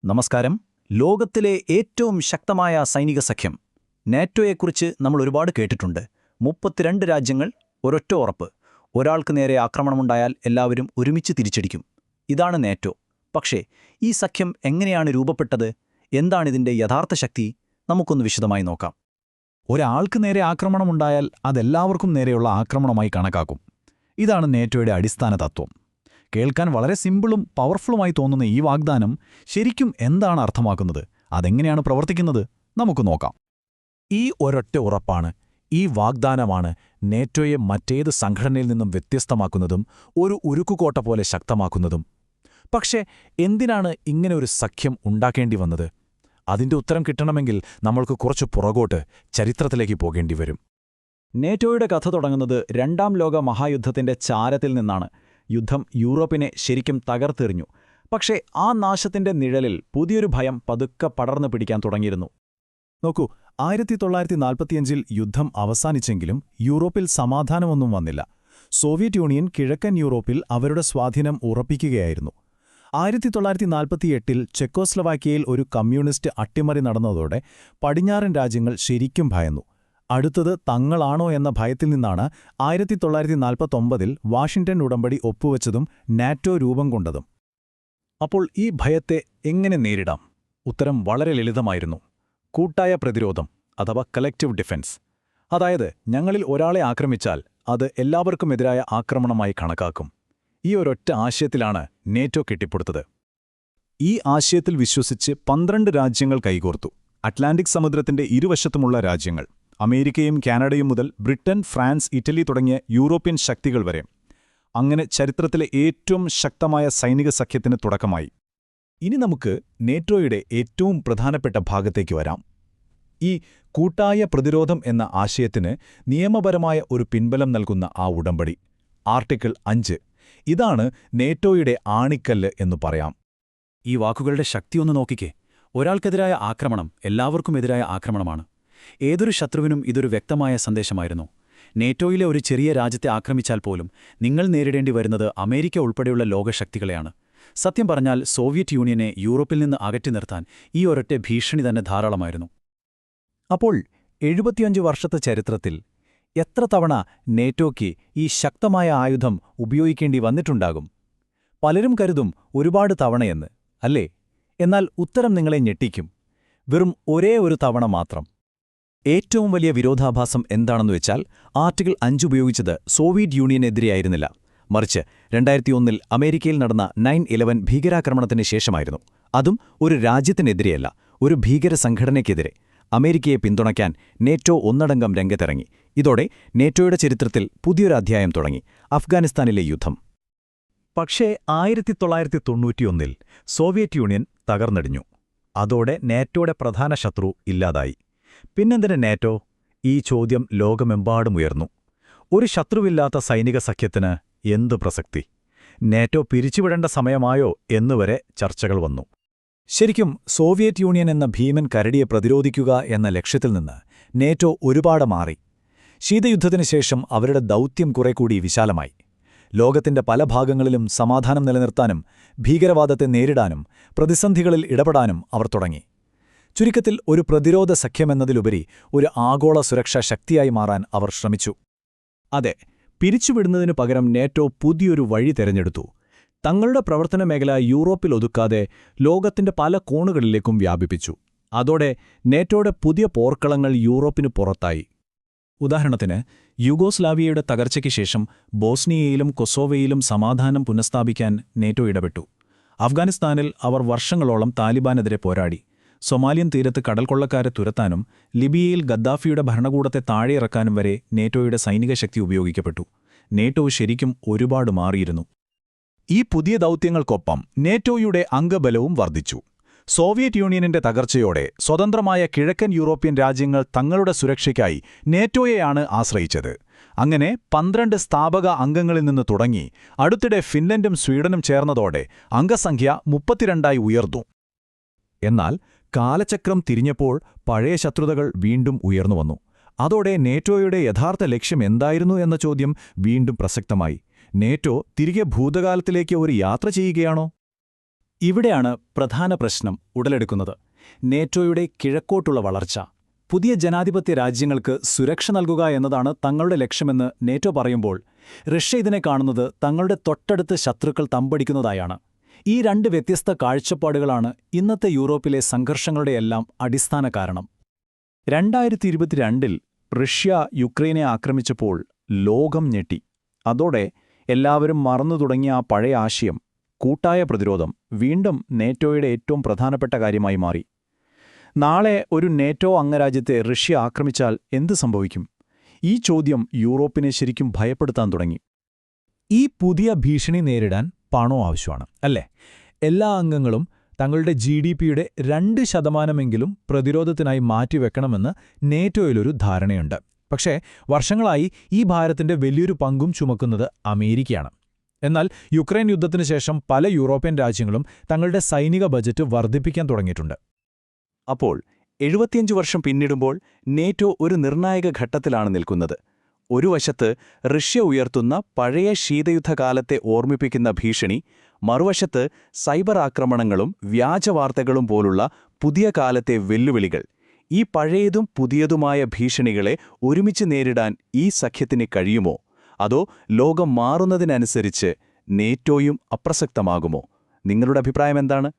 നമസ്കാരം. ലോകത്തിലെ ഏറ്റവും ശക്തമായ സൈനിക സഖ്യം നാറ്റോയെക്കുറിച്ച് നമ്മൾ ഒരുപാട് കേട്ടിട്ടുണ്ട്. 32 രാജ്യങ്ങൾ, ഒരൊറ്റ ഉറപ്പ്: ഒരാൾക്ക് നേരെ ആക്രമണമുണ്ടായാൽ എല്ലാവരും ഒരുമിച്ച് തിരിച്ചടിക്കും. ഇതാണ് നാറ്റോ. പക്ഷേ ഈ സഖ്യം എങ്ങനെയാണ് രൂപപ്പെട്ടത്? എന്താണിതിൻ്റെ യഥാർത്ഥ ശക്തി? നമുക്കൊന്ന് വിശദമായി നോക്കാം. ഒരാൾക്ക് നേരെ ആക്രമണമുണ്ടായാൽ അതെല്ലാവർക്കും നേരെയുള്ള ആക്രമണമായി കണക്കാക്കും. ഇതാണ് നാറ്റോയുടെ അടിസ്ഥാന തത്വം. കേൾക്കാൻ വളരെ സിമ്പിളും പവർഫുളുമായി തോന്നുന്ന ഈ വാഗ്ദാനം ശരിക്കും എന്താണ് അർത്ഥമാക്കുന്നത്, അതെങ്ങനെയാണ് പ്രവർത്തിക്കുന്നത്, നമുക്ക് നോക്കാം. ഈ ഒരൊറ്റ ഉറപ്പാണ്, ഈ വാഗ്ദാനമാണ് നാറ്റോയെ മറ്റേത് സംഘടനയിൽ നിന്നും വ്യത്യസ്തമാക്കുന്നതും ഒരു ഉരുക്കുകോട്ട പോലെ ശക്തമാക്കുന്നതും. പക്ഷേ എന്തിനാണ് ഇങ്ങനെ ഒരു സഖ്യം ഉണ്ടാക്കേണ്ടി വന്നത്? അതിൻ്റെ ഉത്തരം കിട്ടണമെങ്കിൽ നമ്മൾക്ക് കുറച്ച് പുറകോട്ട് ചരിത്രത്തിലേക്ക് പോകേണ്ടി വരും. നാറ്റോയുടെ കഥ തുടങ്ങുന്നത് രണ്ടാം ലോക മഹായുദ്ധത്തിന്റെ ചാരത്തിൽ നിന്നാണ്. യുദ്ധം യൂറോപ്പിനെ ശരിക്കും തകർത്തെറിഞ്ഞു. പക്ഷേ ആ നാശത്തിന്റെ നിഴലിൽ പുതിയൊരു ഭയം പതുക്കെ പടർന്നു പിടിക്കാൻ തുടങ്ങിയിരുന്നു. നോക്കൂ, 1945 യുദ്ധം അവസാനിച്ചെങ്കിലും യൂറോപ്പിൽ സമാധാനമൊന്നും വന്നില്ല. സോവിയറ്റ് യൂണിയൻ കിഴക്കൻ യൂറോപ്പിൽ അവരുടെ സ്വാധീനം ഉറപ്പിക്കുകയായിരുന്നു. 1948 ചെക്കോസ്ലൊവാക്യയിൽ ഒരു കമ്മ്യൂണിസ്റ്റ് അട്ടിമറി നടന്നതോടെ പടിഞ്ഞാറൻ രാജ്യങ്ങൾ ശരിക്കും ഭയന്നു. അടുത്തത് തങ്ങളാണോ എന്ന ഭയത്തിൽ നിന്നാണ് 1949 വാഷിംഗ്ടൺ ഉടമ്പടി ഒപ്പുവച്ചതും നാറ്റോ രൂപം കൊണ്ടതും. അപ്പോൾ ഈ ഭയത്തെ എങ്ങനെ നേരിടാം? ഉത്തരം വളരെ ലളിതമായിരുന്നു: കൂട്ടായ പ്രതിരോധം, അഥവാ കളക്റ്റീവ് ഡിഫൻസ്. അതായത്, ഞങ്ങളിൽ ഒരാളെ ആക്രമിച്ചാൽ അത് എല്ലാവർക്കുമെതിരായ ആക്രമണമായി കണക്കാക്കും. ഈ ഒരൊറ്റ ആശയത്തിലാണ് നാറ്റോ കെട്ടിപ്പടുത്തത്. ഈ ആശയത്തിൽ വിശ്വസിച്ച് 12 രാജ്യങ്ങൾ കൈകോർത്തു. അറ്റ്ലാന്റിക് സമുദ്രത്തിന്റെ ഇരുവശത്തുമുള്ള രാജ്യങ്ങൾ, അമേരിക്കയും കാനഡയും മുതൽ ബ്രിട്ടൻ, ഫ്രാൻസ്, ഇറ്റലി തുടങ്ങിയ യൂറോപ്യൻ ശക്തികൾ വരെ. അങ്ങനെ ചരിത്രത്തിലെ ഏറ്റവും ശക്തമായ സൈനിക സഖ്യത്തിന് തുടക്കമായി. ഇനി നമുക്ക് നാറ്റോയുടെ ഏറ്റവും പ്രധാനപ്പെട്ട ഭാഗത്തേക്ക് വരാം. ഈ കൂട്ടായ പ്രതിരോധം എന്ന ആശയത്തിന് നിയമപരമായ ഒരു പിൻബലം നൽകുന്ന ആ ഉടമ്പടി, ആർട്ടിക്കിൾ 5. ഇതാണ് നാറ്റോയുടെ ആണിക്കല്ല് എന്നു പറയാം. ഈ വാക്കുകളുടെ ശക്തിയൊന്ന് നോക്കിക്കേ. ഒരാൾക്കെതിരായ ആക്രമണം എല്ലാവർക്കുമെതിരായ ആക്രമണമാണ്. ഏതൊരു ശത്രുവിനും ഇതൊരു വ്യക്തമായ സന്ദേശമായിരുന്നു. നാറ്റോയിലെ ഒരു ചെറിയ രാജ്യത്തെ ആക്രമിച്ചാൽ പോലും നിങ്ങൾ നേരിടേണ്ടി വരുന്നത് അമേരിക്ക ഉൾപ്പെടെയുള്ള ലോകശക്തികളെയാണ്. സത്യം പറഞ്ഞാൽ സോവിയറ്റ് യൂണിയനെ യൂറോപ്പിൽ നിന്ന് അകറ്റി നിർത്താൻ ഈ ഒരൊറ്റ ഭീഷണി തന്നെ ധാരാളമായിരുന്നു. അപ്പോൾ 75 വർഷത്തെ ചരിത്രത്തിൽ എത്ര തവണ നാറ്റോയ്ക്ക് ഈ ശക്തമായ ആയുധം ഉപയോഗിക്കേണ്ടി വന്നിട്ടുണ്ടാകും? പലരും കരുതും ഒരുപാട് തവണയെന്ന്, അല്ലേ? എന്നാൽ ഉത്തരം നിങ്ങളെ ഞെട്ടിക്കും. വെറും ഒരേ ഒരു തവണ മാത്രം. ഏറ്റവും വലിയ വിരോധാഭാസം എന്താണെന്ന് വെച്ചാൽ, ആർട്ടിക്കിൾ 5 ഉപയോഗിച്ചത് സോവിയറ്റ് യൂണിയനെതിരെയായിരുന്നില്ല, മറിച്ച് 2001 അമേരിക്കയിൽ നടന്ന 9/11 ഭീകരാക്രമണത്തിന് ശേഷമായിരുന്നു. അതും ഒരു രാജ്യത്തിനെതിരെയല്ല, ഒരു ഭീകര സംഘടനയ്ക്കെതിരെ. അമേരിക്കയെ പിന്തുണയ്ക്കാൻ നാറ്റോ ഒന്നടങ്കം രംഗത്തിറങ്ങി. ഇതോടെ നാറ്റോയുടെ ചരിത്രത്തിൽ പുതിയൊരു അധ്യായം തുടങ്ങി: അഫ്ഗാനിസ്ഥാനിലെ യുദ്ധം. പക്ഷേ 1991 സോവിയറ്റ് യൂണിയൻ തകർന്നടിഞ്ഞു. അതോടെ നാറ്റോയുടെ പ്രധാന ശത്രു ഇല്ലാതായി. പിന്നെന്തിന് നാറ്റോ? ഈ ചോദ്യം ലോകമെമ്പാടും ഉയർന്നു. ഒരു ശത്രുവില്ലാത്ത സൈനിക സഖ്യത്തിന് എന്തു പ്രസക്തി? നാറ്റോ പിരിച്ചുവിടേണ്ട സമയമായോ എന്നുവരെ ചർച്ചകൾ വന്നു. ശരിക്കും സോവിയറ്റ് യൂണിയൻ എന്ന ഭീമൻ കരടിയെ പ്രതിരോധിക്കുക എന്ന ലക്ഷ്യത്തിൽ നിന്ന് നാറ്റോ ഒരുപാട് മാറി. ശീതയുദ്ധത്തിനു ശേഷം അവരുടെ ദൗത്യം കുറേക്കൂടി വിശാലമായി. ലോകത്തിന്റെ പല ഭാഗങ്ങളിലും സമാധാനം നിലനിർത്താനും ഭീകരവാദത്തെ നേരിടാനും പ്രതിസന്ധികളിൽ ഇടപെടാനും അവർ തുടങ്ങി. ചുരുക്കത്തിൽ, ഒരു പ്രതിരോധ സഖ്യമെന്നതിലുപരി ഒരു ആഗോള സുരക്ഷാ ശക്തിയായി മാറാൻ അവർ ശ്രമിച്ചു. അതെ, പിരിച്ചുവിടുന്നതിനു പകരം നാറ്റോ പുതിയൊരു വഴി തെരഞ്ഞെടുത്തു. തങ്ങളുടെ പ്രവർത്തന മേഖല യൂറോപ്പിൽ ഒതുക്കാതെ ലോകത്തിന്റെ പല കോണുകളിലേക്കും വ്യാപിപ്പിച്ചു. അതോടെ നാറ്റോയുടെ പുതിയ പോർക്കളങ്ങൾ യൂറോപ്പിനു പുറത്തായി. ഉദാഹരണത്തിന്, യുഗോസ്ലാവിയയുടെ തകർച്ചയ്ക്ക് ശേഷം ബോസ്നിയയിലും കൊസോവയിലും സമാധാനം പുനഃസ്ഥാപിക്കാൻ നാറ്റോ ഇടപെട്ടു. അഫ്ഗാനിസ്ഥാനിൽ അവർ വർഷങ്ങളോളം താലിബാനെതിരെ പോരാടി. സൊമാലിയൻ തീരത്ത് കടൽക്കൊള്ളക്കാരെ തുരത്താനും ലിബിയയിൽ ഗദ്ദാഫിയുടെ ഭരണകൂടത്തെ താഴെയിറക്കാനും വരെ നാറ്റോയുടെ സൈനിക ശക്തി ഉപയോഗിക്കപ്പെട്ടു. നാറ്റോ ശരിക്കും ഒരുപാട് മാറിയിരുന്നു. ഈ പുതിയ ദൗത്യങ്ങൾക്കൊപ്പം നാറ്റോയുടെ അംഗബലവും വർദ്ധിച്ചു. സോവിയറ്റ് യൂണിയനിന്റെ തകർച്ചയോടെ സ്വതന്ത്രമായ കിഴക്കൻ യൂറോപ്യൻ രാജ്യങ്ങൾ തങ്ങളുടെ സുരക്ഷയ്ക്കായി നാറ്റോയെയാണ് ആശ്രയിച്ചത്. അങ്ങനെ 12 സ്ഥാപക അംഗങ്ങളിൽ നിന്ന് തുടങ്ങി അടുത്തിടെ ഫിൻലൻഡും സ്വീഡനും ചേർന്നതോടെ അംഗസംഖ്യ 32 ഉയർന്നു. എന്നാൽ കാലചക്രം തിരിഞ്ഞപ്പോൾ പഴയ ശത്രുതകൾ വീണ്ടും ഉയർന്നുവന്നു. അതോടെ നാറ്റോയുടെ യഥാർത്ഥ ലക്ഷ്യം എന്തായിരുന്നു എന്ന ചോദ്യം വീണ്ടും പ്രസക്തമായി. നാറ്റോ തിരികെ ഭൂതകാലത്തിലേക്ക് ഒരു യാത്ര ചെയ്യുകയാണോ? ഇവിടെയാണ് പ്രധാന പ്രശ്നം ഉടലെടുക്കുന്നത്. നേറ്റോയുടെ കിഴക്കോട്ടുള്ള വളർച്ച. പുതിയ ജനാധിപത്യ രാജ്യങ്ങൾക്ക് സുരക്ഷ നൽകുക എന്നതാണ് തങ്ങളുടെ ലക്ഷ്യമെന്ന് നേറ്റോ പറയുമ്പോൾ, റഷ്യ ഇതിനെ കാണുന്നത് തങ്ങളുടെ തൊട്ടടുത്ത് ശത്രുക്കൾ തമ്പടിക്കുന്നതായാണ്. ഈ രണ്ട് വ്യത്യസ്ത കാഴ്ചപ്പാടുകളാണ് ഇന്നത്തെ യൂറോപ്പിലെ സംഘർഷങ്ങളുടെയെല്ലാം അടിസ്ഥാന കാരണം. 2022 റഷ്യ യുക്രൈനെ ആക്രമിച്ചപ്പോൾ ലോകം ഞെട്ടി. അതോടെ എല്ലാവരും മറന്നു തുടങ്ങിയ ആ പഴയ ആശയം, കൂട്ടായ പ്രതിരോധം, വീണ്ടും നേറ്റോയുടെ ഏറ്റവും പ്രധാനപ്പെട്ട കാര്യമായി മാറി. നാളെ ഒരു നേറ്റോ അംഗരാജ്യത്തെ റഷ്യ ആക്രമിച്ചാൽ എന്ത് സംഭവിക്കും? ഈ ചോദ്യം യൂറോപ്പിനെ ശരിക്കും ഭയപ്പെടുത്താൻ തുടങ്ങി. ഈ പുതിയ ഭീഷണി നേരിടാൻ പണം ആവശ്യമാണ്, അല്ലേ? എല്ലാ അംഗങ്ങളും തങ്ങളുടെ GDPയുടെ 2% പ്രതിരോധത്തിനായി മാറ്റിവെക്കണമെന്ന് നേറ്റോയിലൊരു ധാരണയുണ്ട്. പക്ഷേ വർഷങ്ങളായി ഈ ഭാരത്തിന്റെ വലിയൊരു പങ്കും ചുമക്കുന്നത് അമേരിക്കയാണ്. എന്നാൽ യുക്രൈൻ യുദ്ധത്തിനു ശേഷം പല യൂറോപ്യൻ രാജ്യങ്ങളും തങ്ങളുടെ സൈനിക ബജറ്റ് വർദ്ധിപ്പിക്കാൻ തുടങ്ങിയിട്ടുണ്ട്. അപ്പോൾ 75 വർഷം പിന്നിടുമ്പോൾ നേറ്റോ ഒരു നിർണായക ഘട്ടത്തിലാണ് നിൽക്കുന്നത്. ഒരു വശത്ത് റഷ്യ ഉയർത്തുന്ന പഴയ ശീതയുദ്ധകാലത്തെ ഓർമ്മിപ്പിക്കുന്ന ഭീഷണി, മറുവശത്ത് സൈബർ ആക്രമണങ്ങളും വ്യാജവാർത്തകളും പോലുള്ള പുതിയ കാലത്തെ വെല്ലുവിളികൾ. ഈ പഴയതും പുതിയതുമായ ഭീഷണികളെ ഒരുമിച്ച് നേരിടാൻ ഈ സഖ്യത്തിന് കഴിയുമോ? അതോ ലോകം മാറുന്നതിനനുസരിച്ച് നേറ്റോയും അപ്രസക്തമാകുമോ? നിങ്ങളുടെ അഭിപ്രായം എന്താണ്?